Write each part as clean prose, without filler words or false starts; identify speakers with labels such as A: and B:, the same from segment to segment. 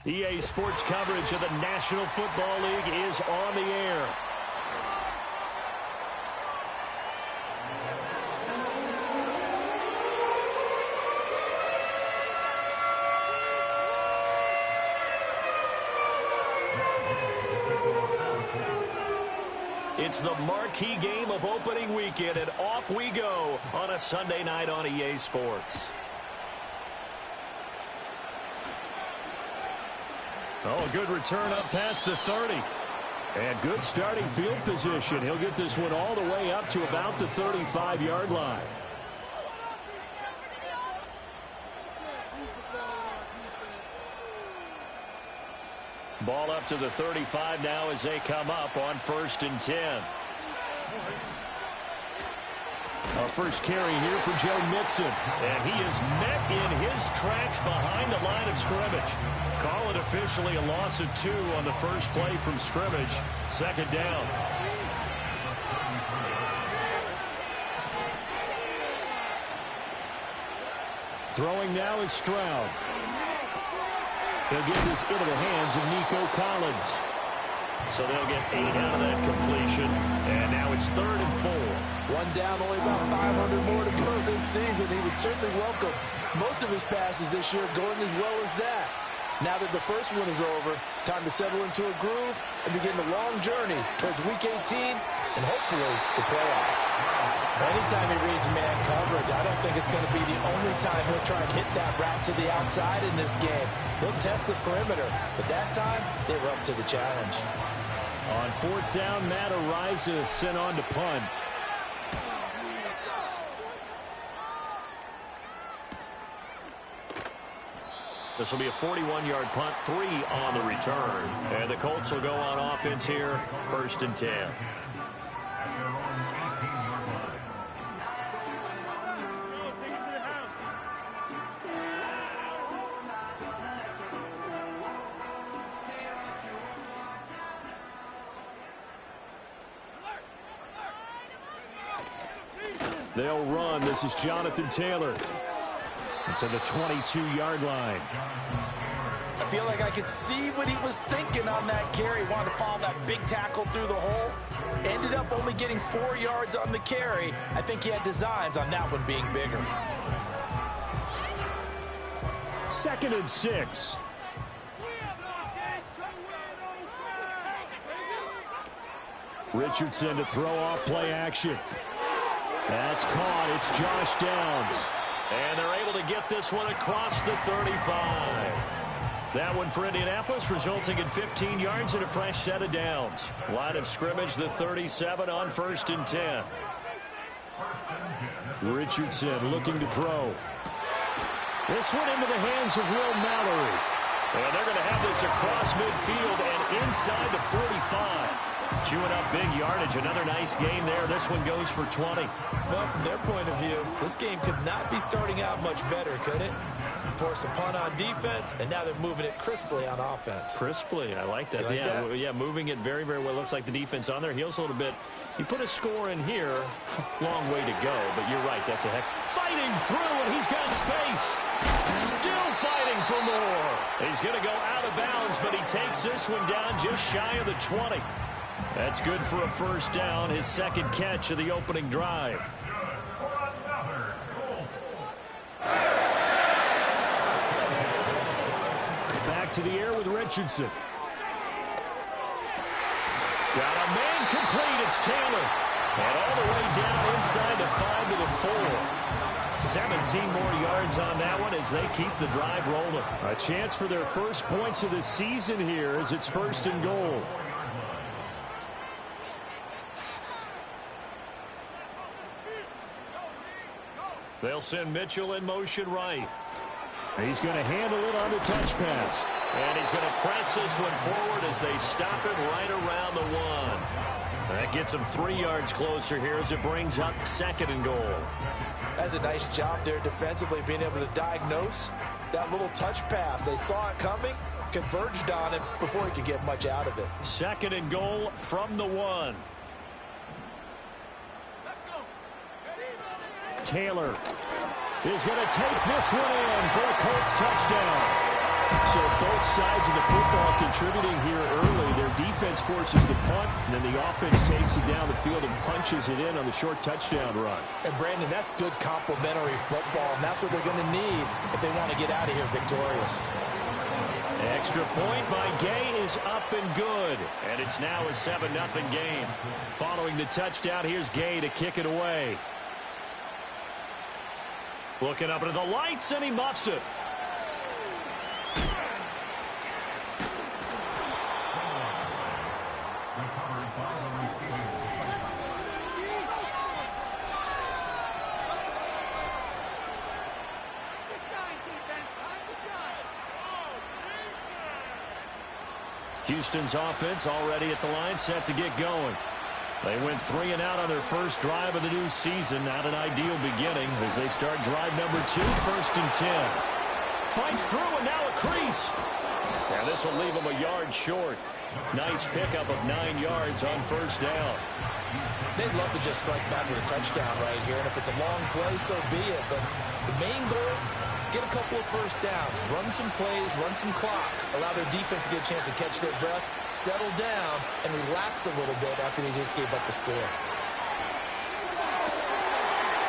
A: EA Sports coverage of the National Football League is on the air. It's the marquee game of opening weekend, and off we go on a Sunday night on EA Sports. Oh, a good return up past the 30. And good starting field position. He'll get this one all the way up to about the 35-yard line. Ball up to the 35 now as they come up on 1st and 10. Our first carry here for Joe Mixon. And he is met in his tracks behind the line of scrimmage. Call it officially a loss of 2 on the first play from scrimmage. 2nd down. Throwing now is Stroud. He'll get this into the hands of Nico Collins. So they'll get 8 out of that completion. And now it's 3rd and 4.
B: One down, only about 500 more to go this season. He would certainly welcome most of his passes this year going as well as that. Now that the first one is over, time to settle into a groove and begin the long journey towards Week 18 and hopefully the playoffs. Anytime he reads man coverage, I don't think it's going to be the only time he'll try and hit that route to the outside in this game. He'll test the perimeter, but that time they were up to the challenge.
A: On 4th down, Matt Ariza sent on to punt. This will be a 41-yard punt, 3 on the return. And the Colts will go on offense here, 1st and 10. They'll run. This is Jonathan Taylor. To the 22-yard line.
B: I feel like I could see what he was thinking on that carry. Wanted to follow that big tackle through the hole. Ended up only getting 4 yards on the carry. I think he had designs on that one being bigger.
A: 2nd and 6. Richardson to throw off play action. That's caught. It's Josh Downs. And they're able to get this one across the 35. That one for Indianapolis, resulting in 15 yards and a fresh set of downs. Line of scrimmage, the 37 on 1st and 10. Richardson looking to throw. This one into the hands of Will Mallory. And they're going to have this across midfield and inside the 45. Chewing up big yardage. Another nice gain there. This one goes for 20.
B: Well, from their point of view, this game could not be starting out much better, could it? Force a punt on defense, and now they're moving it crisply on offense.
A: Crisply, I like that. Yeah, moving it very, very well. Looks like the defense on their heels a little bit. You put a score in here, long way to go, but you're right, that's a heck. Fighting through, and he's got space. Still fighting for more. He's going to go out of bounds, but he takes this one down just shy of the 20. That's good for a 1st down, his 2nd catch of the opening drive. Back to the air with Richardson. Got a man complete. It's Taylor. And all the way down inside the 5 to the 4. 17 more yards on that one as they keep the drive rolling. A chance for their first points of the season here as it's 1st and goal. They'll send Mitchell in motion right. He's going to handle it on the touch pass. And he's going to press this one forward as they stop it right around the 1. That gets him 3 yards closer here as it brings up 2nd and goal.
B: That's a nice job there defensively, being able to diagnose that little touch pass. They saw it coming, converged on it before he could get much out of it.
A: 2nd and goal from the 1. Taylor is going to take this one in for a Colts touchdown. So both sides of the football contributing here early. Their defense forces the punt, and then the offense takes it down the field and punches it in on the short touchdown run.
B: And, Brandon, that's good complementary football, and that's what they're going to need if they want to get out of here victorious.
A: Extra point by Gay is up and good. And it's now a 7-0 game. Following the touchdown, here's Gay to kick it away. Looking up into the lights, and he muffs it. Houston's offense already at the line, set to get going. They went 3 and out on their first drive of the new season. Not an ideal beginning as they start drive number 2, 1st and 10. Fights through, and now a crease. And this will leave them a yard short. Nice pickup of 9 yards on first down.
B: They'd love to just strike back with a touchdown right here, and if it's a long play, so be it. But the main goal, get a couple of first downs, run some plays, run some clock, allow their defense to get a chance to catch their breath, settle down, and relax a little bit after they just gave up the score.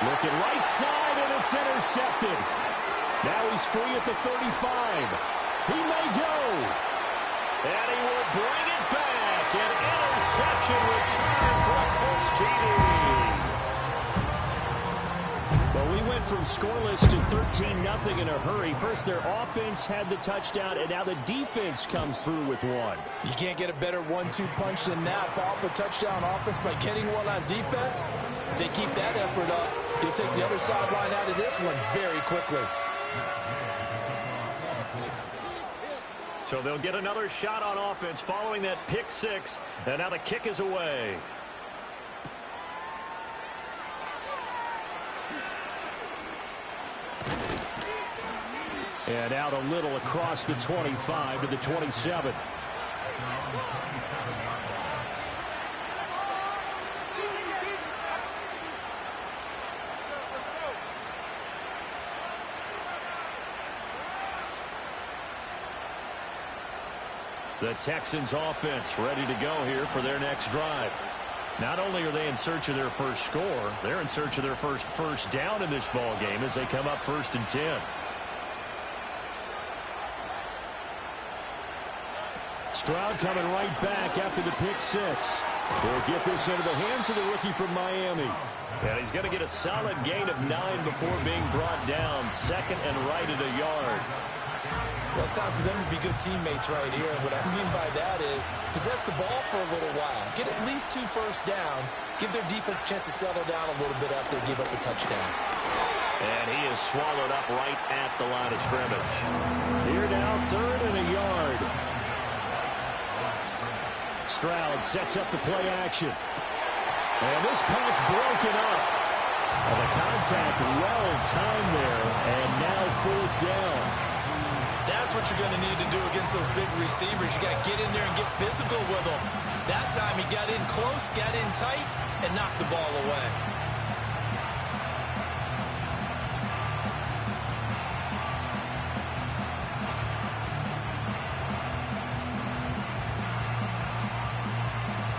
A: Looking right side, and it's intercepted. Now he's free at the 35. He may go. And he will bring it back. An interception return for a Colts TD. Well, we went from scoreless to 13-0 in a hurry. First, their offense had the touchdown, and now the defense comes through with one.
B: You can't get a better 1-2 punch than that. Follow up a touchdown offense by getting one on defense. If they keep that effort up, you'll take the other sideline out of this one very quickly.
A: So they'll get another shot on offense following that pick 6, and now the kick is away. And out a little across the 25 to the 27. The Texans offense ready to go here for their next drive. Not only are they in search of their first score, they're in search of their first down in this ball game as they come up 1st and 10. Stroud coming right back after the pick 6. They'll get this into the hands of the rookie from Miami. And he's going to get a solid gain of 9 before being brought down. 2nd and right at a yard.
B: Well, it's time for them to be good teammates right here. And what I mean by that is possess the ball for a little while. Get at least 2 first downs. Give their defense a chance to settle down a little bit after they give up a touchdown.
A: And he is swallowed up right at the line of scrimmage. Here now, 3rd and a yard. Stroud sets up the play action. And this pass broken up. And the contact well timed there. And now 4th down.
B: That's what you're going to need to do against those big receivers. You got to get in there and get physical with them. That time he got in close, got in tight, and knocked the ball away.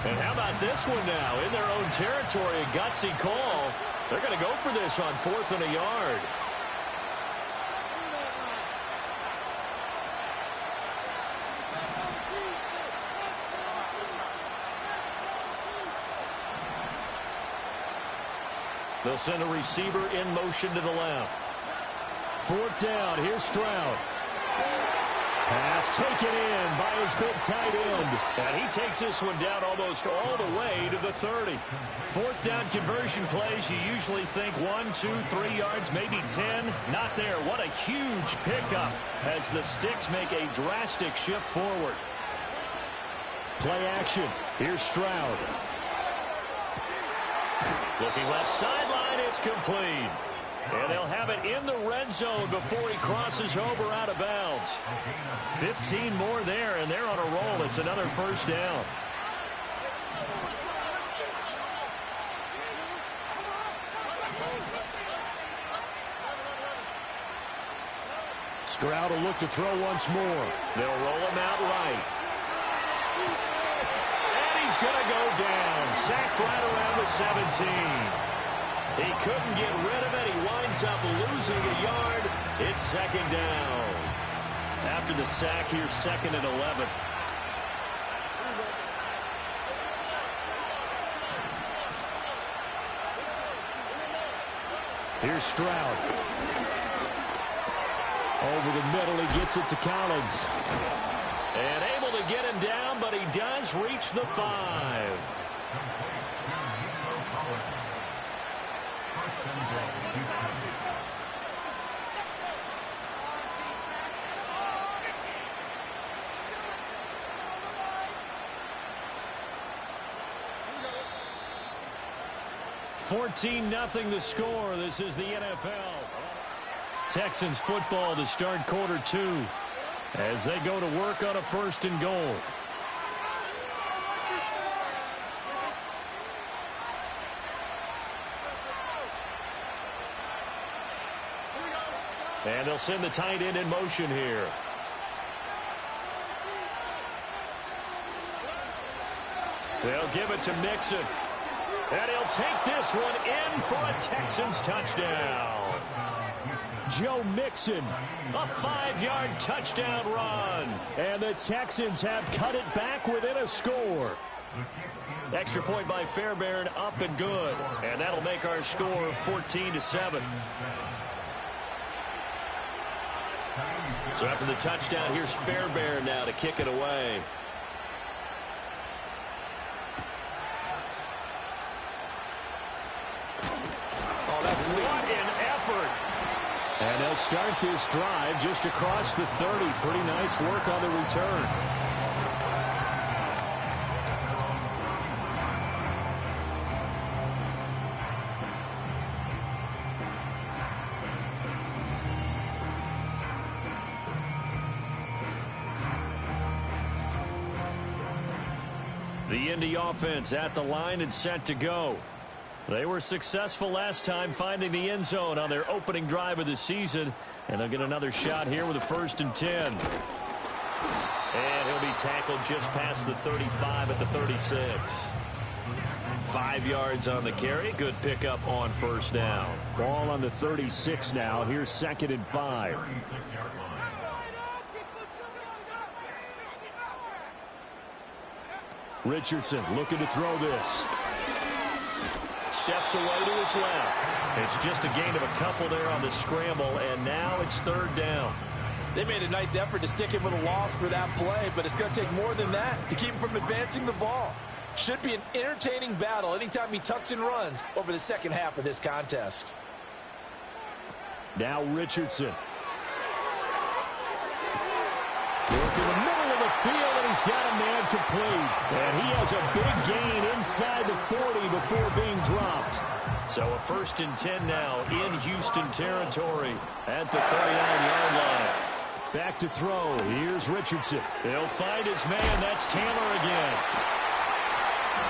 A: And how about this one now? In their own territory, a gutsy call. They're going to go for this on 4th and a yard. They'll send a receiver in motion to the left. 4th down. Here's Stroud. Pass taken in by his big tight end. And he takes this one down almost all the way to the 30. 4th down conversion plays, you usually think 1, 2, 3 yards, maybe 10. Not there. What a huge pickup as the Sticks make a drastic shift forward. Play action. Here's Stroud. Looking left sideline, it's complete. And they'll have it in the red zone before he crosses over out of bounds. 15 more there, and they're on a roll. It's another first down.
C: Stroud will look to throw once more.
A: They'll roll him out right. And he's going to go down. Sacked right around the 17. He couldn't get rid of it. He winds up losing a yard. It's second down. After the sack, here's 2nd and 11.
C: Here's Stroud. Over the middle, he gets it to Collins.
A: And able to get him down, but he does reach the 5. (14-0) the score. This is the NFL. Texans football to start quarter 2 as they go to work on a 1st and goal. And they'll send the tight end in motion here. They'll give it to Mixon. And he'll take this one in for a Texans touchdown. Joe Mixon, a 5-yard touchdown run. And the Texans have cut it back within a score. Extra point by Fairbairn, up and good. And that'll make our score 14-7. So after the touchdown, here's Fairbairn now to kick it away. What an effort.
C: And they'll start this drive just across the 30. Pretty nice work on the return.
A: The Indy offense at the line and set to go. They were successful last time finding the end zone on their opening drive of the season. And they'll get another shot here with a 1st and 10. And he'll be tackled just past the 35 at the 36. 5 yards on the carry. Good pickup on 1st down.
C: Ball on the 36 now. Here's 2nd and 5. Richardson looking to throw this.
A: Steps away to his left. It's just a gain of a couple there on the scramble, and now it's 3rd down.
B: They made a nice effort to stick him with a loss for that play, but it's going to take more than that to keep him from advancing the ball. Should be an entertaining battle anytime he tucks and runs over the second half of this contest.
C: Now Richardson. Work in the middle of the field, and he's got a man complete. And he has a big gain inside the 40 before being dropped.
A: So a 1st and 10 now in Houston territory at the 39-yard line.
C: Back to throw. Here's Richardson.
A: He'll find his man. That's Taylor again.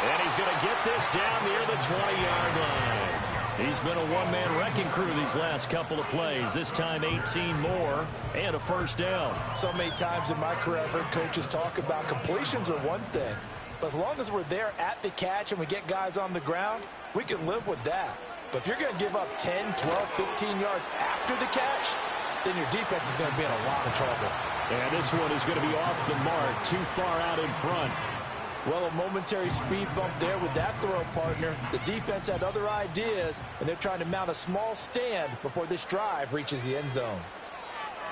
A: And he's going to get this down near the 20-yard line. He's been a one-man wrecking crew these last couple of plays. This time 18 more and a 1st down.
B: So many times in my career I've heard coaches talk about completions are one thing. But as long as we're there at the catch and we get guys on the ground, we can live with that. But if you're going to give up 10, 12, 15 yards after the catch, then your defense is going to be in a lot of trouble.
C: And this one is going to be off the mark, too far out in front.
B: Well, a momentary speed bump there with that throw partner. The defense had other ideas, and they're trying to mount a small stand before this drive reaches the end zone.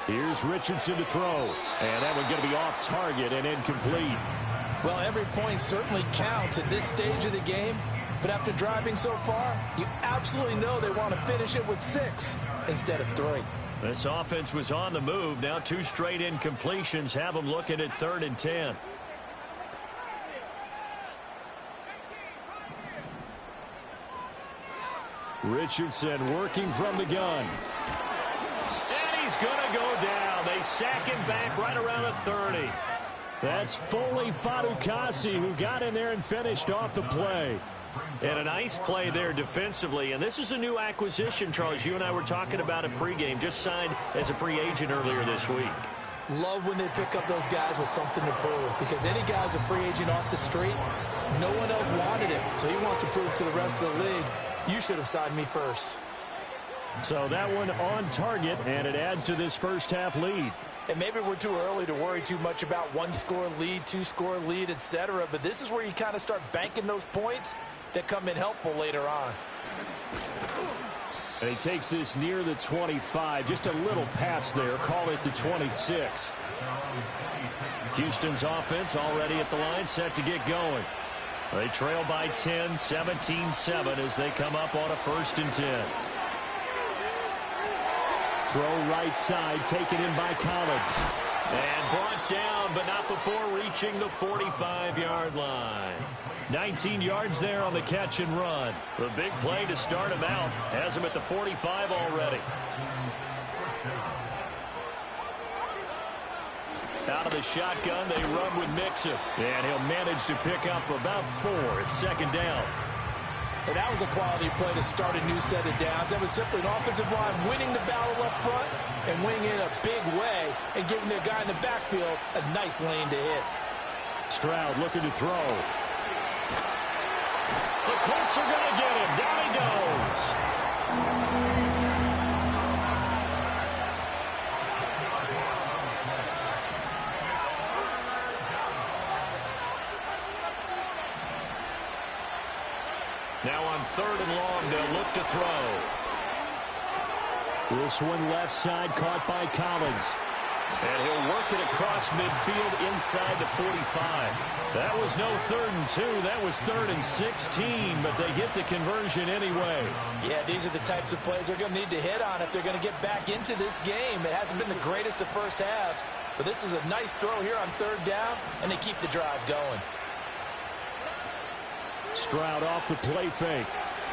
C: Here's Richardson to throw. And that one's going to be off target and incomplete.
B: Well, every point certainly counts at this stage of the game. But after driving so far, you absolutely know they want to finish it with 6 instead of 3.
A: This offense was on the move. Now 2 straight incompletions have them looking at 3rd and 10.
C: Richardson working from the gun.
A: And he's going to go down. They sack him back right around the 30.
C: That's Foley Fadukasi who got in there and finished off the play.
A: And a nice play there defensively. And this is a new acquisition, Charles. You and I were talking about it pregame. Just signed as a free agent earlier this week.
B: Love when they pick up those guys with something to prove. Because any guy who's a free agent off the street, no one else wanted him. So he wants to prove to the rest of the league, you should have signed me first.
C: So that one on target, and it adds to this first half lead.
B: And maybe we're too early to worry too much about one-score lead, two-score lead, etc. But this is where you kind of start banking those points that come in helpful later on.
C: And he takes this near the 25. Just a little pass there. Call it the 26.
A: Houston's offense already at the line, set to get going. They trail by 10, 17-7 as they come up on a 1st and 10.
C: Throw right side, taken in by Collins.
A: And brought down, but not before reaching the 45-yard line. 19 yards there on the catch and run. The big play to start him out. Has him at the 45 already. Out of the shotgun, they run with Mixon. And he'll manage to pick up about 4. It's 2nd down.
B: And that was a quality play to start a new set of downs. That was simply an offensive line winning the battle up front and winning in a big way and giving their guy in the backfield a nice lane to hit.
C: Stroud looking to throw.
A: The Colts are going to get him. Down he goes. Now on 3rd and long, they'll look to throw.
C: This one left side caught by Collins.
A: And he'll work it across midfield inside the 45. That was no 3rd and 2. That was 3rd and 16, but they get the conversion anyway.
B: Yeah, these are the types of plays they're going to need to hit on if they're going to get back into this game. It hasn't been the greatest of first halves, but this is a nice throw here on 3rd down, and they keep the drive going.
C: Stroud off the play fake.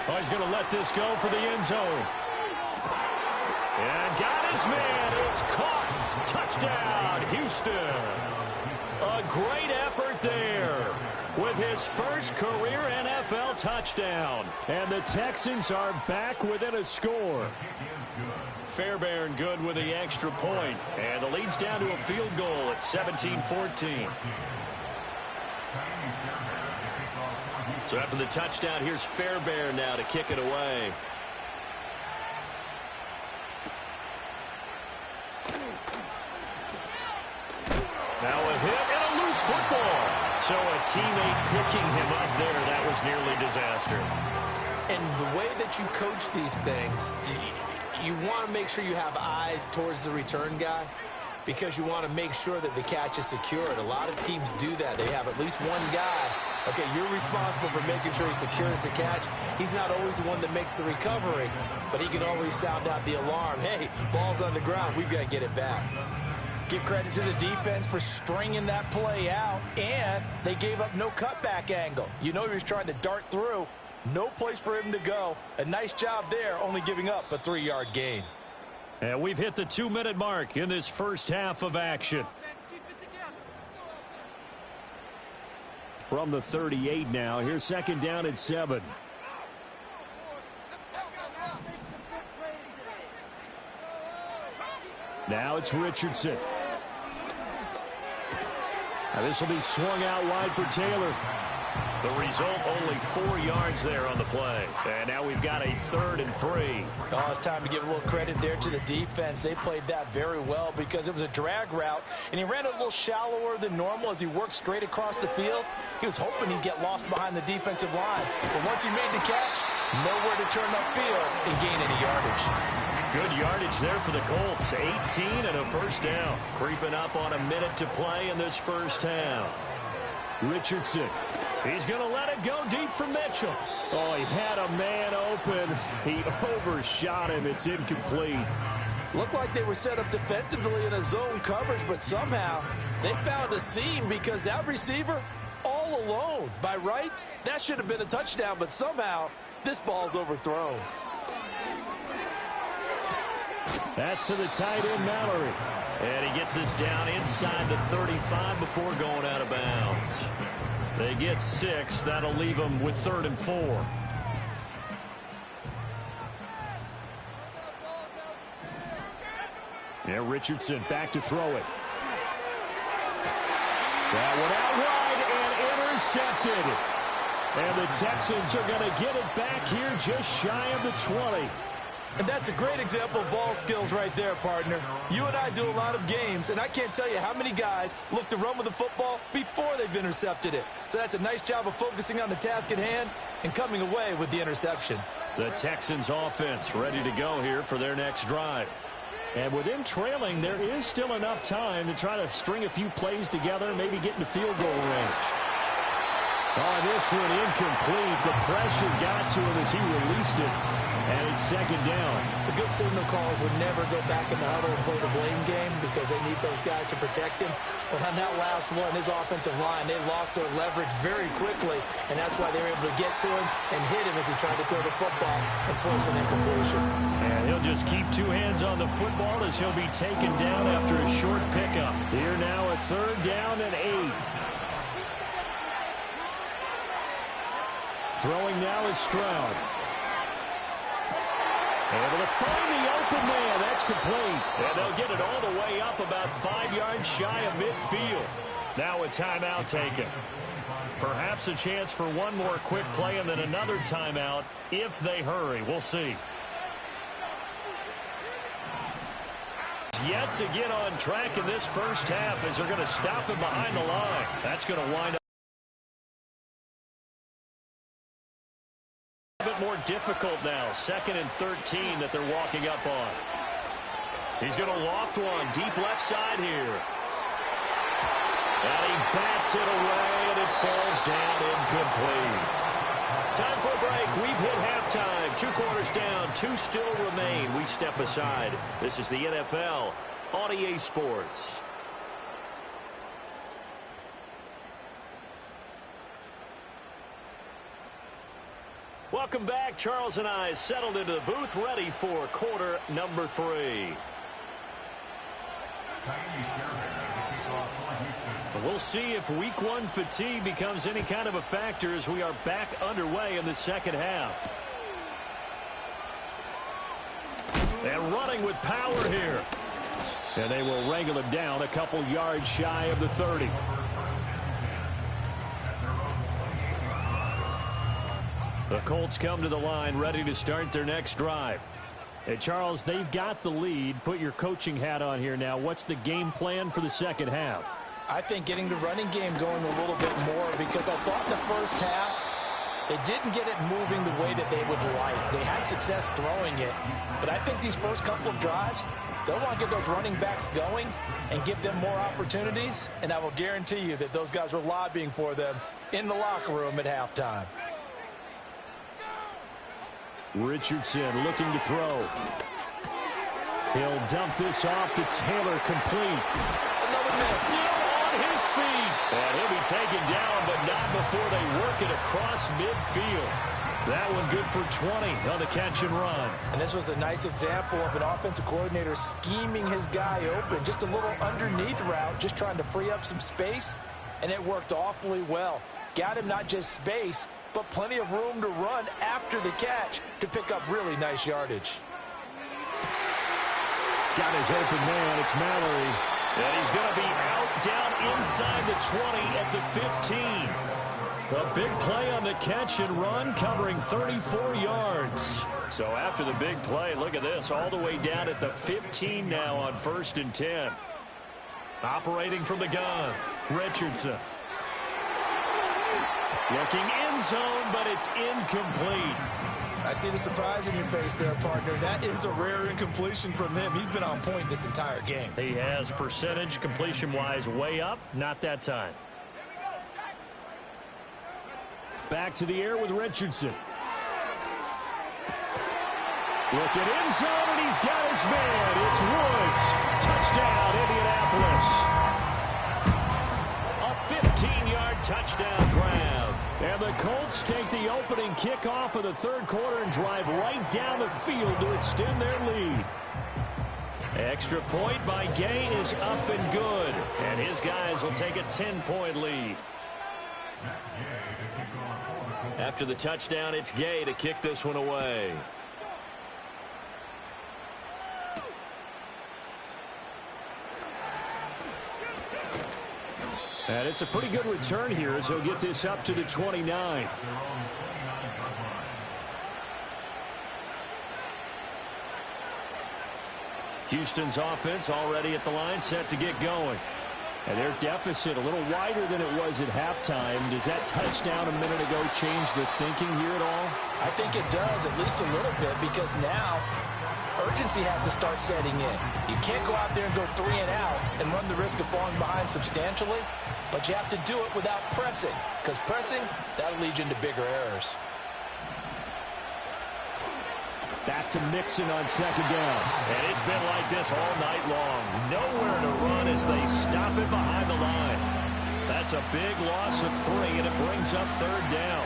A: Oh, he's going to let this go for the end zone. And got his man. It's caught. Touchdown, Houston. A great effort there with his first career NFL touchdown.
C: And the Texans are back within a score.
A: Fairbairn good with the extra point. And the lead's down to a field goal at 17-14. So after the touchdown, here's Fairbairn now to kick it away. Now a hit and a loose football. So a teammate picking him up there. That was nearly disaster.
B: And the way that you coach these things, you want to make sure you have eyes towards the return guy because you want to make sure that the catch is secured. A lot of teams do that. They have at least one guy. Okay, you're responsible for making sure he secures the catch. He's not always the one that makes the recovery, but he can always sound out the alarm. Hey, ball's on the ground. We've got to get it back. Give credit to the defense for stringing that play out, and they gave up no cutback angle. You know he was trying to dart through. No place for him to go. A nice job there, only giving up a 3-yard gain.
A: And we've hit the 2-minute mark in this first half of action.
C: From the 38 now, here's 2nd down at 7. Now it's Richardson. Now this will be swung out wide for Taylor.
A: The result, only 4 yards there on the play. And now we've got a 3rd and 3.
B: Oh, it's time to give a little credit there to the defense. They played that very well because it was a drag route, and he ran it a little shallower than normal as he worked straight across the field. He was hoping he'd get lost behind the defensive line. But once he made the catch, nowhere to turn upfield and gain any yardage.
A: Good yardage there for the Colts. 18 and a 1st down. Creeping up on a minute to play in this first half.
C: Richardson.
A: He's going to let it go deep for Mitchell.
C: Oh, he had a man open. He overshot him. It's incomplete.
B: Looked like they were set up defensively in a zone coverage, but somehow they found a seam because that receiver all alone. By rights, that should have been a touchdown, but somehow this ball's overthrown.
C: That's to the tight end, Mallory.
A: And he gets us down inside the 35 before going out of bounds. They get 6. That'll leave them with 3rd and 4.
C: Yeah, Richardson back to throw it. That one out wide and intercepted. And the Texans are going to get it back here just shy of the 20.
B: And that's a great example of ball skills right there, partner. You and I do a lot of games, and I can't tell you how many guys look to run with the football before they've intercepted it. So that's a nice job of focusing on the task at hand and coming away with the interception.
A: The Texans offense ready to go here for their next drive.
C: And with them trailing, there is still enough time to try to string a few plays together, maybe get into field goal range. Oh, this one incomplete. The pressure got to him as he released it. And it's 2nd down.
B: The good signal calls would never go back in the huddle and play the blame game because they need those guys to protect him. But on that last one, his offensive line, they lost their leverage very quickly, and that's why they were able to get to him and hit him as he tried to throw the football and force an incompletion.
A: And he'll just keep 2 hands on the football as he'll be taken down after a short pickup.
C: Here now a 3rd down and 8. Throwing now is Stroud. Able to find the open man. That's complete.
A: And they'll get it all the way up about 5 yards shy of midfield. Now a timeout taken. Perhaps a chance for one more quick play and then another timeout if they hurry. We'll see. Yet to get on track in this first half as they're going to stop him behind the line. That's going to wind up a bit more difficult now. 2nd and 13 that they're walking up on. He's going to loft one deep left side here. And he bats it away, and it falls down incomplete. Time for a break. We've hit halftime. 2 quarters down, 2 still remain. We step aside. This is the NFL on EA Sports. Welcome back. Charles and I settled into the booth, ready for quarter number 3. We'll see if week 1 fatigue becomes any kind of a factor as we are back underway in the second half. And running with power here.
C: And they will wrangle him down a couple yards shy of the 30.
A: The Colts come to the line ready to start their next drive.
C: Hey, Charles, they've got the lead. Put your coaching hat on here now. What's the game plan for the second half?
B: I think getting the running game going a little bit more because I thought in the first half they didn't get it moving the way that they would like. They had success throwing it, but I think these first couple of drives, they'll want to get those running backs going and give them more opportunities, and I will guarantee you that those guys were lobbying for them in the locker room at halftime.
C: Richardson looking to throw. He'll dump this off to Taylor, complete.
B: Another miss.
A: Still on his feet. And he'll be taken down, but not before they work it across midfield. That one good for 20 on the catch and run.
B: And this was a nice example of an offensive coordinator scheming his guy open. Just a little underneath route, just trying to free up some space, and it worked awfully well. Got him not just space, but plenty of room to run after the catch to pick up really nice yardage.
C: Got his open man. It's Mallory.
A: And he's going to be out down inside the 20 at the 15. A big play on the catch and run, covering 34 yards. So after the big play, look at this, all the way down at the 15 now on 1st and 10. Operating from the gun, Richardson. Looking end zone, but it's incomplete.
B: I see the surprise in your face there, partner. That is a rare incompletion from him. He's been on point this entire game.
A: He has percentage completion-wise way up, not that time.
C: Back to the air with Richardson. Look at end zone, and he's got his man. It's Woods. Touchdown, Indianapolis.
A: A 15-yard touchdown grab.
C: And the Colts take the opening kickoff of the 3rd quarter and drive right down the field to extend their lead.
A: Extra point by Gain is up and good. And his guys will take a 10-point lead. After the touchdown, it's Gay to kick this one away.
C: And it's a pretty good return here as he'll get this up to the 29. Houston's offense already at the line, set to get going. And their deficit a little wider than it was at halftime. Does that touchdown a minute ago change the thinking here at all?
B: I think it does, at least a little bit, because now urgency has to start setting in. You can't go out there and go 3 and out and run the risk of falling behind substantially, but you have to do it without pressing, because pressing, that'll lead you into bigger errors.
C: Back to Mixon on second down.
A: And it's been like this all night long. Nowhere to run as they stop it behind the line. That's a big loss of 3, and it brings up third down.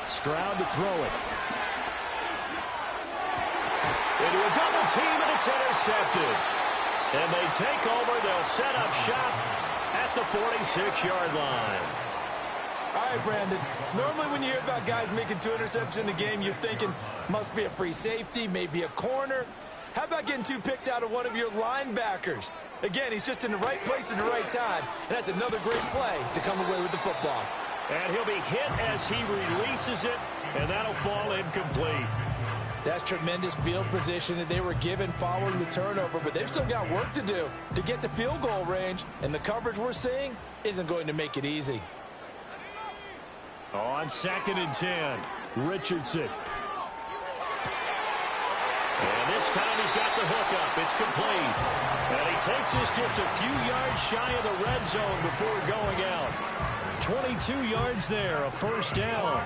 C: Stroud to throw it.
A: Into a double team, and it's intercepted. And they take over. They'll set up shop at the 46-yard line.
D: All right, Brandon. Normally when you hear about guys making 2 interceptions in the game, you're thinking must be a free safety, maybe a corner. How about getting 2 picks out of one of your linebackers? Again, he's just in the right place at the right time, and that's another great play to come away with the football.
A: And he'll be hit as he releases it, and that'll fall incomplete.
B: That's tremendous field position that they were given following the turnover, but they've still got work to do to get to field goal range, and the coverage we're seeing isn't going to make it easy.
A: On 2nd and 10.
C: Richardson.
A: And this time he's got the hook up. It's complete. And he takes this just a few yards shy of the red zone before going out. 22 yards there, a first down.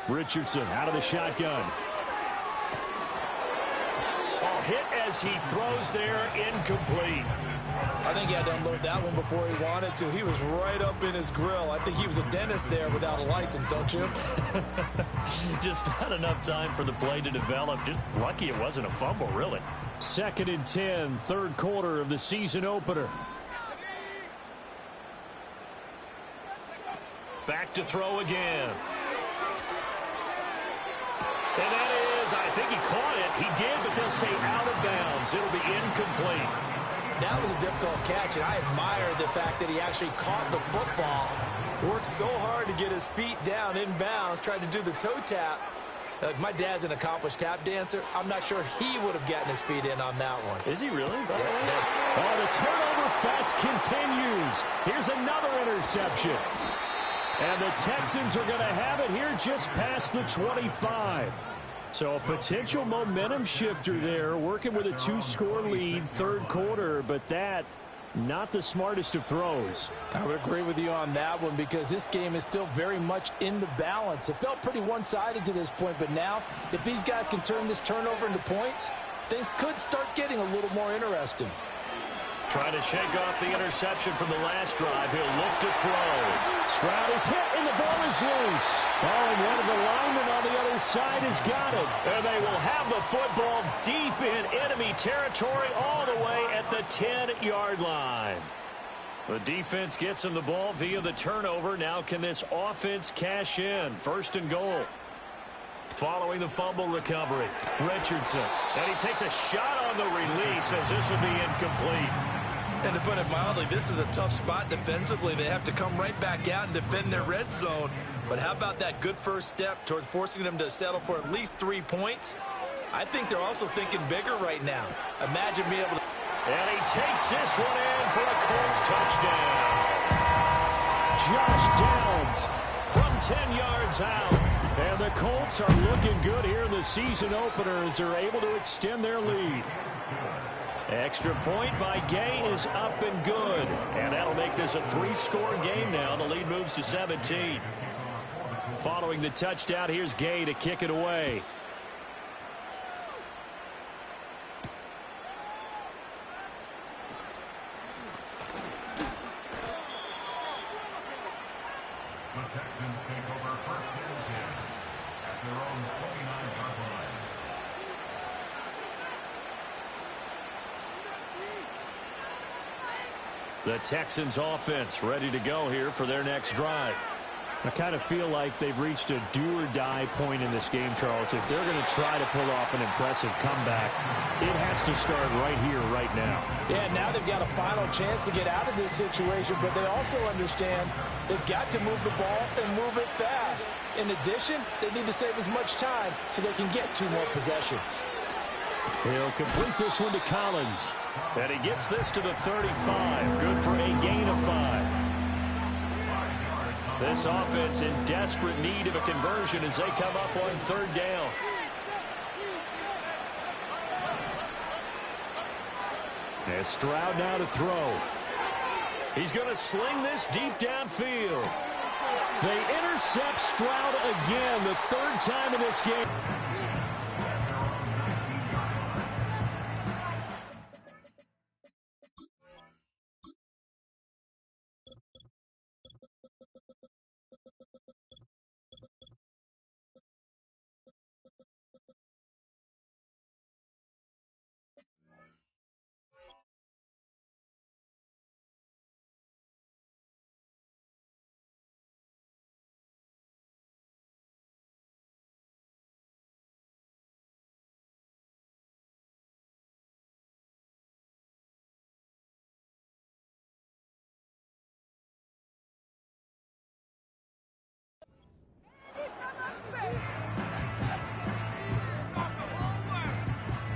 C: Richardson out of the shotgun.
A: Oh, hit as he throws there, incomplete.
D: I think he had to unload that one before he wanted to. He was right up in his grill. I think he was a dentist there without a license, don't you?
A: Just not enough time for the play to develop. Just lucky it wasn't a fumble, really.
C: 2nd and 10, third quarter of the season opener.
A: Back to throw again. And that is, I think he caught it. He did, but they'll say out of bounds. It'll be incomplete.
D: That was a difficult catch, and I admire the fact that he actually caught the football. Worked so hard to get his feet down in bounds, tried to do the toe tap. My dad's an accomplished tap dancer. I'm not sure he would have gotten his feet in on that one.
A: Is he really?
C: Oh, the turnover fest continues. Here's another interception. And the Texans are going to have it here just past the 25. So a potential momentum shifter there, working with a 2-score lead, third quarter, but that, not the smartest of throws.
B: I would agree with you on that one because this game is still very much in the balance. It felt pretty one-sided to this point, but now, if these guys can turn this turnover into points, things could start getting a little more interesting.
A: Trying to shake off the interception from the last drive. He'll look to throw.
C: Stroud is hit, and the ball is loose. Oh, and one of the linemen on the other side has got it.
A: And they will have the football deep in enemy territory all the way at the 10-yard line. The defense gets him the ball via the turnover. Now can this offense cash in? 1st and goal. Following the fumble recovery, Richardson. And he takes a shot on the release as this will be incomplete.
D: And to put it mildly, this is a tough spot defensively. They have to come right back out and defend their red zone. But how about that good first step towards forcing them to settle for at least 3 points? I think they're also thinking bigger right now. Imagine being able to...
A: And he takes this one in for a Colts touchdown.
C: Josh Downs
A: from 10 yards out.
C: And the Colts are looking good here in the season opener as they're able to extend their lead.
A: Extra point by Gay is up and good. And that'll make this a 3-score game now. The lead moves to 17. Following the touchdown, here's Gay to kick it away.
E: The Texans take over 1st and 10
A: The Texans offense ready to go here for their next drive.
C: I kind of feel like they've reached a do-or-die point in this game, Charles. If they're going to try to pull off an impressive comeback, it has to start right here, right now.
D: Yeah, now they've got a final chance to get out of this situation, but they also understand they've got to move the ball and move it fast. In addition, they need to save as much time so they can get 2 more possessions.
C: He'll complete this one to Collins.
A: And he gets this to the 35. Good for a gain of 5. This offense in desperate need of a conversion as they come up on 3rd down.
C: And Stroud now to throw.
A: He's going to sling this deep downfield.
C: They intercept Stroud again, the 3rd time in this game.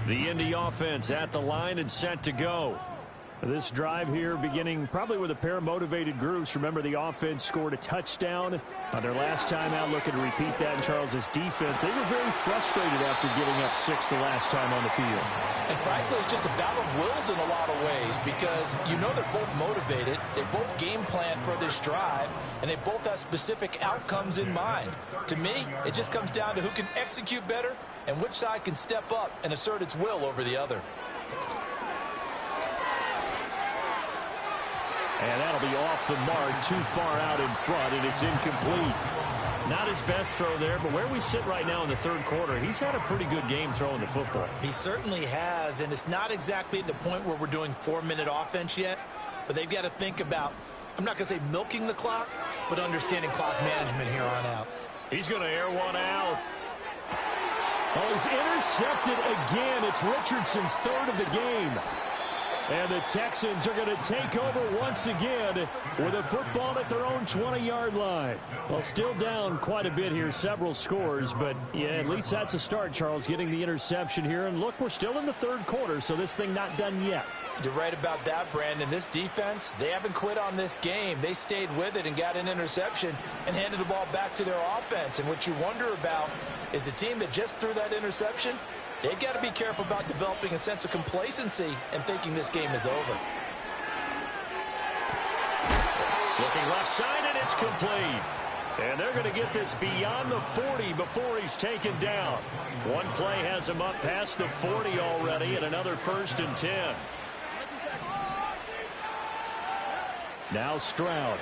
A: The Indy offense at the line and set to go.
C: This drive here beginning probably with a pair of motivated groups. Remember, the offense scored a touchdown on their last time out, looking to repeat that in Charles's defense. They were very frustrated after giving up 6 the last time on the field.
B: And frankly, it's just a battle of wills in a lot of ways because you know they're both motivated. They both game plan for this drive, and they both have specific outcomes in mind. To me, it just comes down to who can execute better and which side can step up and assert its will over the other.
C: And that'll be off the mark, too far out in front, and it's incomplete.
A: Not his best throw there, but where we sit right now in the 3rd quarter, he's had a pretty good game throwing the football.
B: He certainly has, and it's not exactly at the point where we're doing 4-minute offense yet, but they've got to think about, I'm not going to say milking the clock, but understanding clock management here on out.
A: He's going to air one out.
C: Oh, he's intercepted again. It's Richardson's 3rd of the game. And the Texans are going to take over once again with a football at their own 20-yard line. Well, still down quite a bit here, several scores, but yeah, at least that's a start, Charles, getting the interception here. And look, we're still in the 3rd quarter, so this thing not done yet.
B: You're right about that, Brandon. This defense, they haven't quit on this game. They stayed with it and got an interception and handed the ball back to their offense. And what you wonder about is the team that just threw that interception, they've got to be careful about developing a sense of complacency and thinking this game is over.
A: Looking left side, and it's complete. And they're going to get this beyond the 40 before he's taken down. One play has him up past the 40 already, and another 1st and 10.
C: Now Stroud.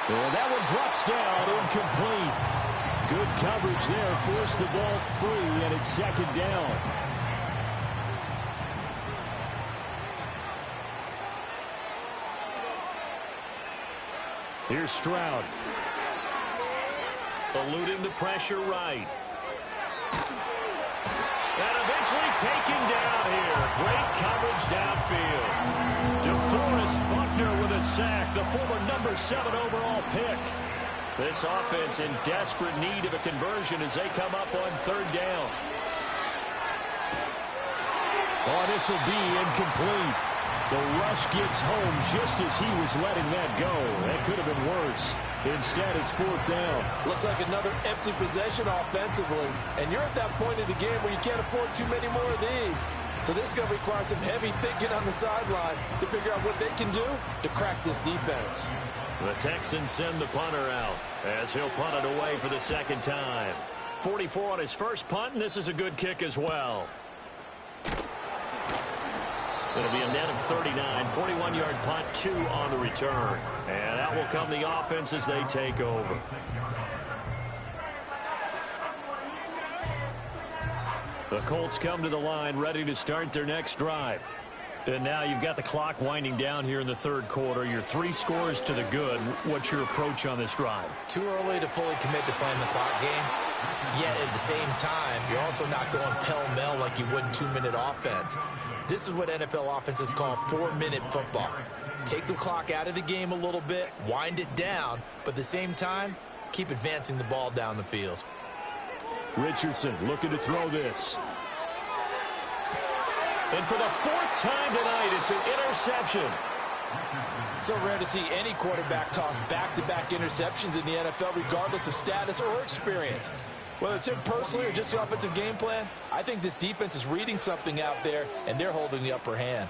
C: And that one drops down, incomplete. Good coverage there, forced the ball free, and it's 2nd down. Here's Stroud.
A: Eluding the pressure right. And eventually taken down here. Great coverage downfield. DeForest Buckner with a sack, the former number 7 overall pick. This offense in desperate need of a conversion as they come up on 3rd down.
C: Oh, this will be incomplete. The rush gets home just as he was letting that go. That could have been worse. Instead, it's 4th down.
B: Looks like another empty possession offensively. And you're at that point in the game where you can't afford too many more of these. So this is going to require some heavy thinking on the sideline to figure out what they can do to crack this defense.
A: The Texans send the punter out as he'll punt it away for the 2nd time. 44 on his first punt, and this is a good kick as well. It'll be a net of 39, 41-yard punt, 2 on the return. And that will come the offense as they take over. The Colts come to the line, ready to start their next drive. And now you've got the clock winding down here in the third quarter. You're 3 scores to the good. What's your approach on this drive?
D: Too early to fully commit to playing the clock game. Yet at the same time, you're also not going pell-mell like you would in 2-minute offense. This is what NFL offenses call 4-minute football. Take the clock out of the game a little bit, wind it down, but at the same time, keep advancing the ball down the field.
C: Richardson looking to throw this.
A: And for the 4th time tonight, it's an interception.
B: So rare to see any quarterback toss back-to-back interceptions in the NFL, regardless of status or experience. Whether it's him personally or just the offensive game plan, I think this defense is reading something out there, and they're holding the upper hand.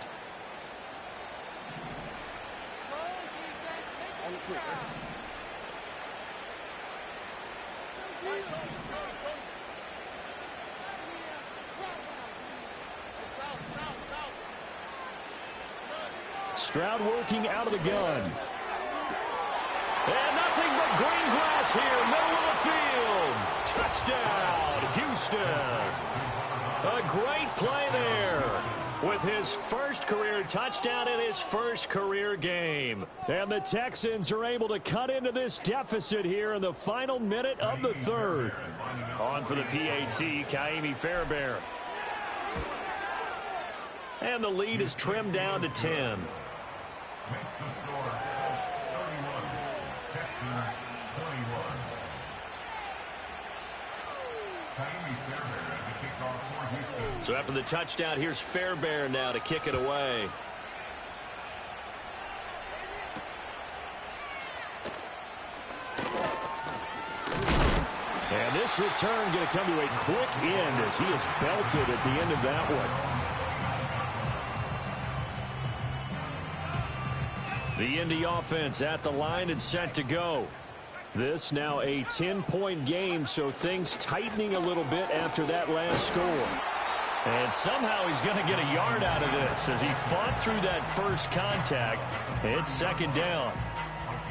C: Stroud working out of the gun.
A: And nothing but green grass here, middle of the field. Touchdown, Houston. A great play there with his first career touchdown in his first career game.
C: And the Texans are able to cut into this deficit here in the final minute of the third.
A: On for the PAT, Kaimi Fairbairn. And the lead is trimmed down to 10. So after the touchdown, here's Fairbairn now to kick it away.
C: And this return going to come to a quick end as he is belted at the end of that one. The Indy offense at the line and set to go. This now a 10-point game, so things tightening a little bit after that last score.
A: And somehow he's going to get a yard out of this as he fought through that first contact. It's second down.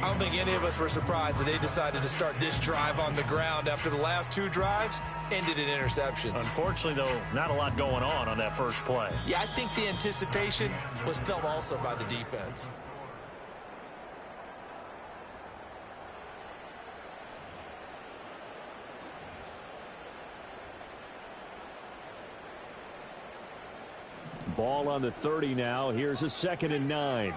D: I don't think any of us were surprised that they decided to start this drive on the ground after the last 2 drives ended in interceptions.
A: Unfortunately, though, not a lot going on that first play.
D: Yeah, I think the anticipation was felt also by the defense.
C: Ball on the 30 now. Here's a 2nd and 9.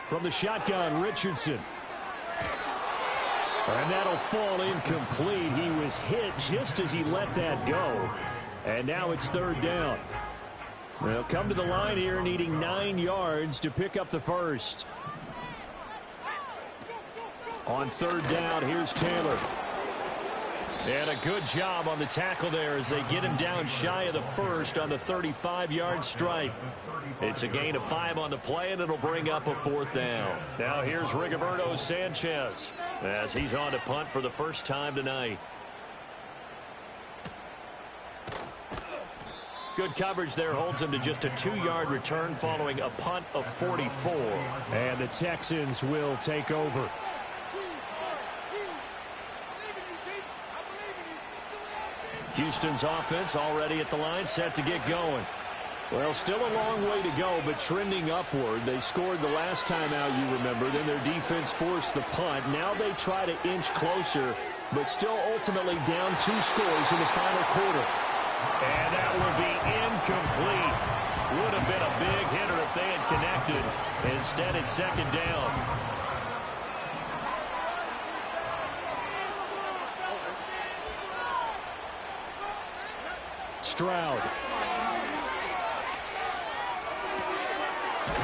C: From the shotgun, Richardson. And that'll fall incomplete. He was hit just as he let that go. And now it's 3rd down. They'll come to the line here needing 9 yards to pick up the first. On 3rd down, here's Taylor.
A: And a good job on the tackle there as they get him down shy of the first on the 35-yard stripe. It's a gain of 5 on the play, and it'll bring up a 4th down. Now here's Rigoberto Sanchez as he's on to punt for the first time tonight. Good coverage there holds him to just a 2-yard return following a punt of 44.
C: And the Texans will take over.
A: Houston's offense already at the line, set to get going.
C: Well, still a long way to go, but trending upward. They scored the last time out, you remember. Then their defense forced the punt. Now they try to inch closer, but still ultimately down 2 scores in the final quarter.
A: And that will be incomplete. Would have been a big hitter if they had connected. Instead, it's 2nd down.
C: Stroud.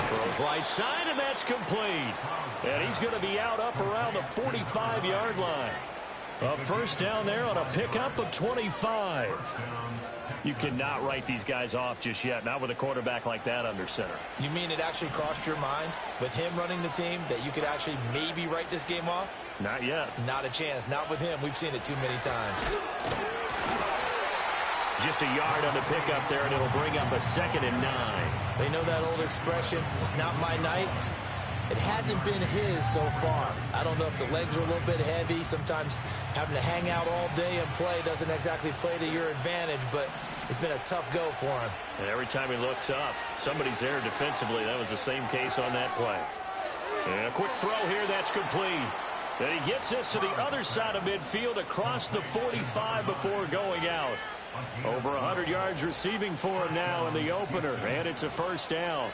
A: Throws right side, and that's complete. And he's going to be out up around the 45-yard line. A first down there on a pickup of 25. You cannot write these guys off just yet, not with a quarterback like that under center.
D: You mean it actually crossed your mind with him running the team that you could actually maybe write this game off?
A: Not yet.
D: Not a chance. Not with him. We've seen it too many times.
A: Just a yard on the pickup there, and it'll bring up a 2nd and 9.
D: They know that old expression, it's not my night. It hasn't been his so far. I don't know if the legs are a little bit heavy. Sometimes having to hang out all day and play doesn't exactly play to your advantage, but it's been a tough go for him.
A: And every time he looks up, somebody's there defensively. That was the same case on that play. And a quick throw here, that's complete. And he gets this to the other side of midfield across the 45 before going out. Over 100 yards receiving for him now in the opener, and it's a 1st down.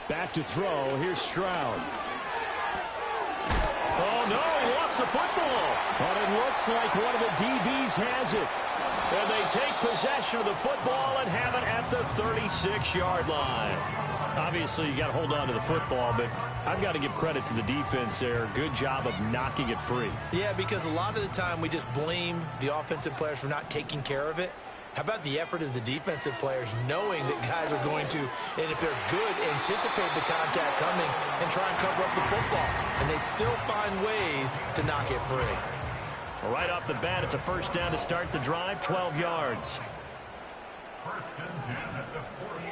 C: Back to throw. Here's Stroud.
A: Oh, no, he lost the football.
C: But it looks like one of the DBs has it.
A: And they take possession of the football and have it at the 36-yard line. Obviously, you got to hold on to the football, but I've got to give credit to the defense there. Good job of knocking it free.
D: Yeah, because a lot of the time we just blame the offensive players for not taking care of it. How about the effort of the defensive players knowing that guys are going to, and if they're good, anticipate the contact coming and try and cover up the football. And they still find ways to knock it free.
A: Well, right off the bat, it's a 1st down to start the drive, 12 yards.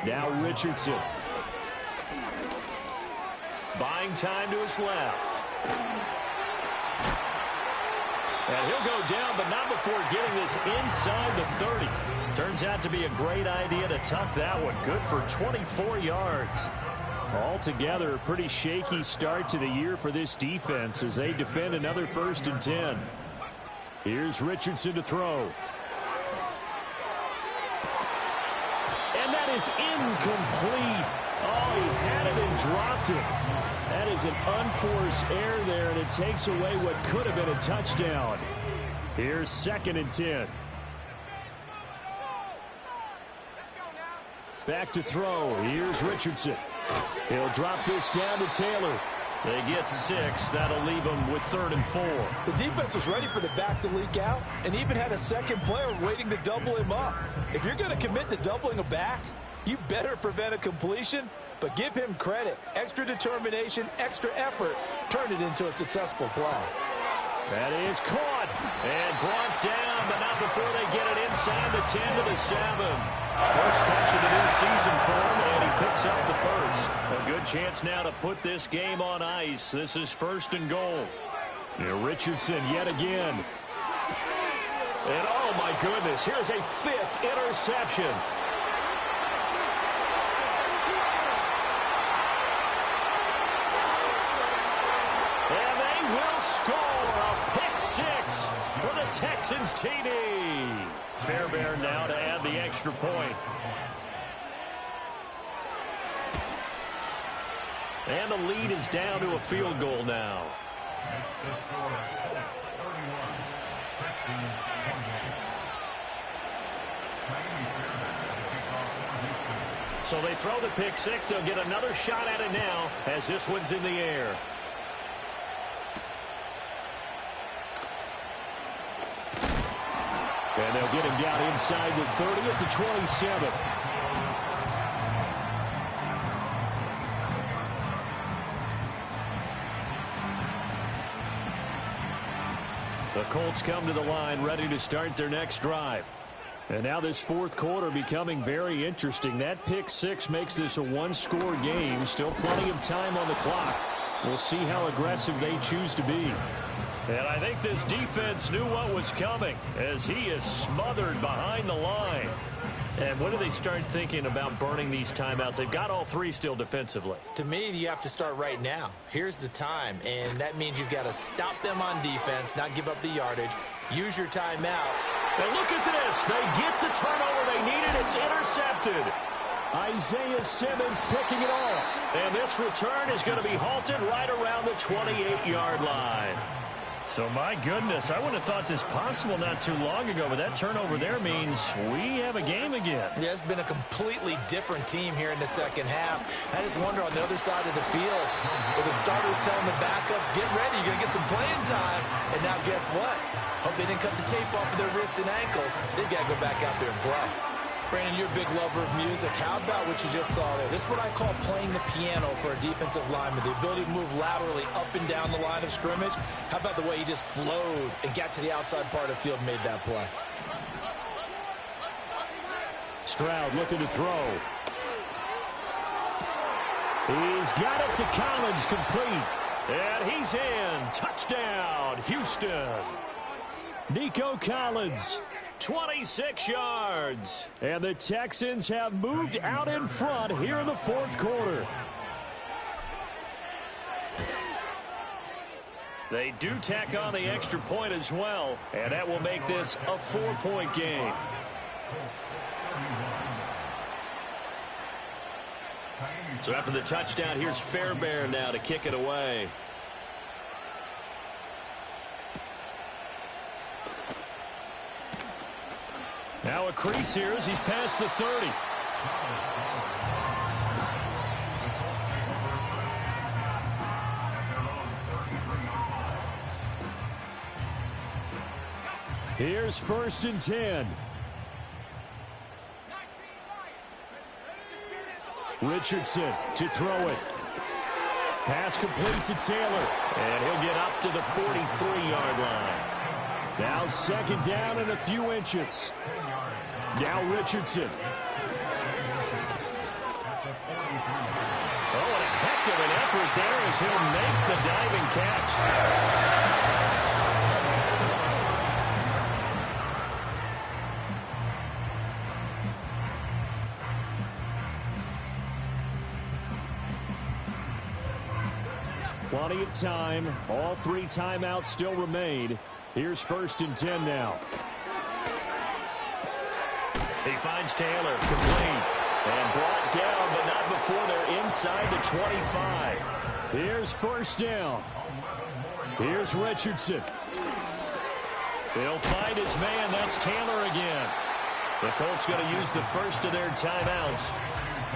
C: Now Richardson.
A: Buying time to his left. And he'll go down, but not before getting this inside the 30. Turns out to be a great idea to tuck that one. Good for 24 yards.
C: Altogether, a pretty shaky start to the year for this defense as they defend another 1st and 10. Here's Richardson to throw. And that is incomplete. Oh, he had it and dropped it. That is an unforced error there, and it takes away what could have been a touchdown. Here's 2nd and 10. Back to throw. Here's Richardson. He'll drop this down to Taylor.
A: They get 6. That'll leave them with 3rd and 4.
B: The defense was ready for the back to leak out and even had a second player waiting to double him up. If you're going to commit to doubling a back, you better prevent a completion, but give him credit. Extra determination, extra effort, turn it into a successful play.
C: That is caught.
A: And brought down, but not before they get it inside the 10 to the 7. First catch of the new season for him, and he picks up the 1st. A good chance now to put this game on ice. This is 1st and goal.
C: Now Richardson yet again.
A: And oh my goodness, here's a 5th interception. And they will score a pick 6 for the Texans TD. Fairbairn now to add the extra point. And the lead is down to a field goal now. So they throw the pick 6. They'll get another shot at it now as this one's in the air.
C: And they'll get him down inside the 30 at the 27.
A: The Colts come to the line ready to start their next drive.
C: And now this 4th quarter becoming very interesting. That pick 6 makes this a 1-score game. Still plenty of time on the clock. We'll see how aggressive they choose to be.
A: And I think this defense knew what was coming as he is smothered behind the line. And when do they start thinking about burning these timeouts? They've got all 3 still defensively.
D: To me, you have to start right now. Here's the time, and that means you've got to stop them on defense, not give up the yardage. Use your timeouts.
A: And look at this. They get the turnover they needed. It's intercepted.
C: Isaiah Simmons picking it off.
A: And this return is going to be halted right around the 28-yard line. So, my goodness, I wouldn't have thought this possible not too long ago, but that turnover there means we have a game again.
D: Yeah, it's been a completely different team here in the second half. I just wonder on the other side of the field, with the starters telling the backups, get ready, you're going to get some playing time. And now guess what? Hope they didn't cut the tape off of their wrists and ankles. They've got to go back out there and play. Brandon, you're a big lover of music. How about what you just saw there? This is what I call playing the piano for a defensive lineman. The ability to move laterally up and down the line of scrimmage. How about the way he just flowed and got to the outside part of the field and made that play?
C: Stroud looking to throw. He's got it to Collins, complete.
A: And he's in. Touchdown, Houston.
C: Nico Collins.
A: 26 yards.
C: And the Texans have moved out in front here in the fourth quarter.
A: They do tack on the extra point as well, and that will make this a 4-point game. So after the touchdown, here's Fairbairn now to kick it away.
C: Now a crease here as he's past the 30. Here's 1st and 10. Richardson to throw it. Pass complete to Taylor.
A: And he'll get up to the 43-yard line.
C: Now 2nd down and a few inches. Now Richardson.
A: Oh, and a heck of an effort there as he'll make the diving catch.
C: Plenty of time. All 3 timeouts still remain. Here's 1st and 10 now.
A: He finds Taylor, complete, and brought down, but not before they're inside the 25.
C: Here's 1st down. Here's Richardson.
A: They'll find his man. That's Taylor again. The Colts going to use the first of their timeouts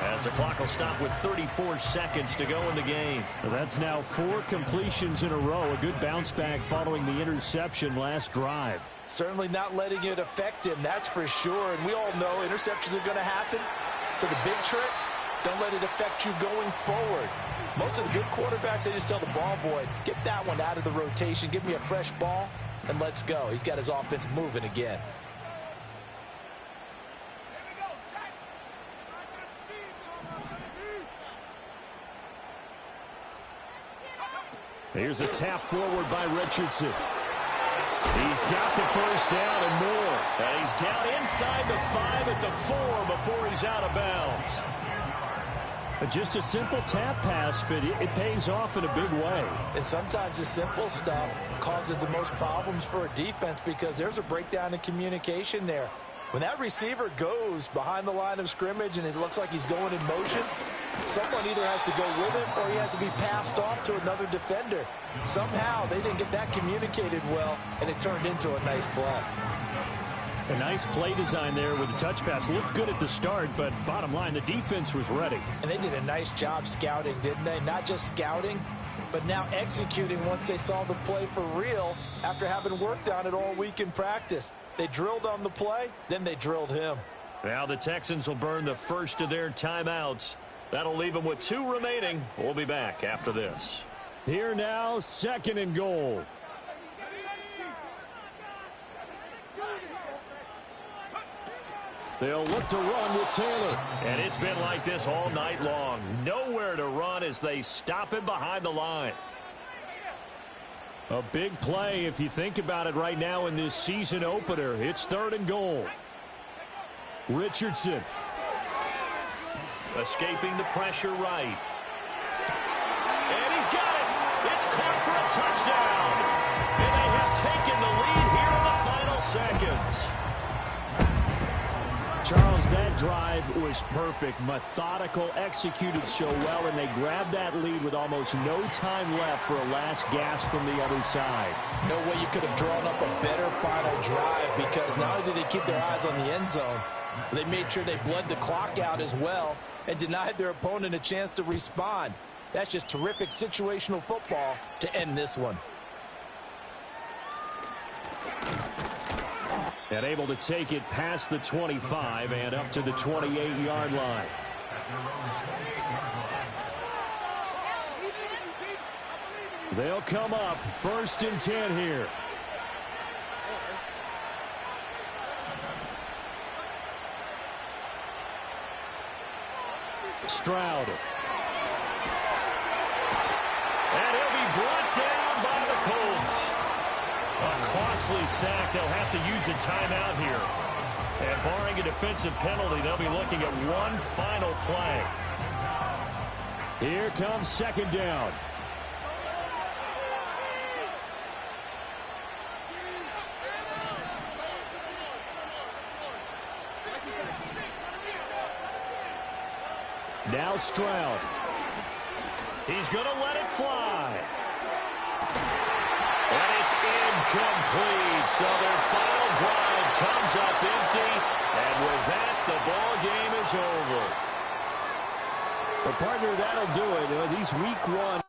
A: as the clock will stop with 34 seconds to go in the game.
C: That's now 4 completions in a row. A good bounce back following the interception last drive.
B: Certainly not letting it affect him, that's for sure. And we all know interceptions are going to happen. So the big trick, don't let it affect you going forward. Most of the good quarterbacks, they just tell the ball boy, get that one out of the rotation, give me a fresh ball, and let's go. He's got his offense moving again.
C: Here's a tap forward by Richardson. He's got the 1st down and more.
A: And he's down inside the 5 at the 4 before he's out of bounds.
C: Just a simple tap pass, but it pays off in a big way.
B: And sometimes the simple stuff causes the most problems for a defense because there's a breakdown in communication there. When that receiver goes behind the line of scrimmage and it looks like he's going in motion, someone either has to go with him or he has to be passed off to another defender. Somehow they didn't get that communicated well, and it turned into a nice play.
C: A nice play design there with the touch pass. Looked good at the start, but bottom line, the defense was ready.
B: And they did a nice job scouting, didn't they? Not just scouting, but now executing once they saw the play for real after having worked on it all week in practice. They drilled on the play, then they drilled him.
A: Now the Texans will burn the first of their timeouts. That'll leave them with 2 remaining. We'll be back after this.
C: Here now, 2nd and goal. They'll look to run with Taylor.
A: And it's been like this all night long. Nowhere to run as they stop him behind the line.
C: A big play if you think about it right now in this season opener. It's 3rd and goal. Richardson.
A: Escaping the pressure right. And he's got it. It's caught for a touchdown. And they have taken the lead here in the final seconds.
C: Charles, that drive was perfect. Methodical, executed so well, and they grabbed that lead with almost no time left for a last gasp from the other side.
B: No way you could have drawn up a better final drive because not only did they keep their eyes on the end zone, they made sure they bled the clock out as well and denied their opponent a chance to respond. That's just terrific situational football to end this one.
C: And able to take it past the 25 and up to the 28-yard line. They'll come up 1st and 10 here. Stroud.
A: And he'll be brought down by the Colts. A costly sack. They'll have to use a timeout here. And barring a defensive penalty, they'll be looking at one final play.
C: Here comes 2nd down. Now Stroud.
A: He's going to let it fly. And it's incomplete. So their final drive comes up empty. And with that, the ball game is over.
C: Well, partner, that'll do it. These week 1